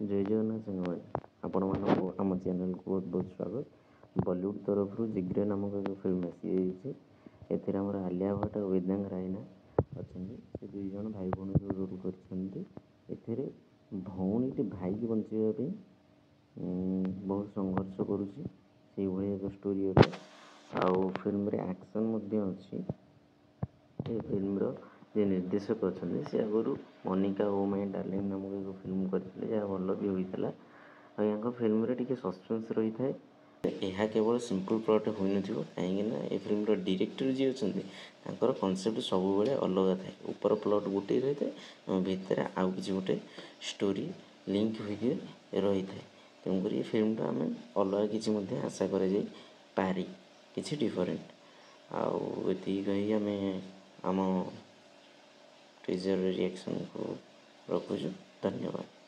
जय जगन्नाथ साଙ୍ଗमाने आपण मानक आम चैनल को बहुत बहुत स्वागत। बॉलीवुड तरफ जिग्रे नामक एक फिल्म आसी एथिरे हमर आलिया भट्ट और वेदांग रायना अछंती। से दुई जन भाई भौणी रोल करछंती। एथिरे भौणीटी भाई की बंचाइबा पे बहुत संघर्ष करुछि से भली एक स्टोरी अटे। आउ फिल्म रे एक्शन मध्ये अछि। ए फिल्म रो जे निर्देशक अच्छे से आगु मोनिका ओ माय डार्लिंग नामक एक फिल्म करते जहाँ भल भी होता है। यहाँ फिल्म रे टिके सस्पेंस रही है। यह केवल सिंपल प्लॉट हो कहीं ए फिल्म डायरेक्टर जी अच्छा कॉन्सेप्ट सब बेले अलग थाए। ऊपर प्लॉट गोटे रही है भितर आउ कि गोटे स्टोरी लिंक होकर रही है। तेणुक ये फिल्मटा आम अलग किसी आशा कर किसी डिफरेंट आउ ये कही आम आम टीजर रिएक्शन को रखुछु। धन्यवाद।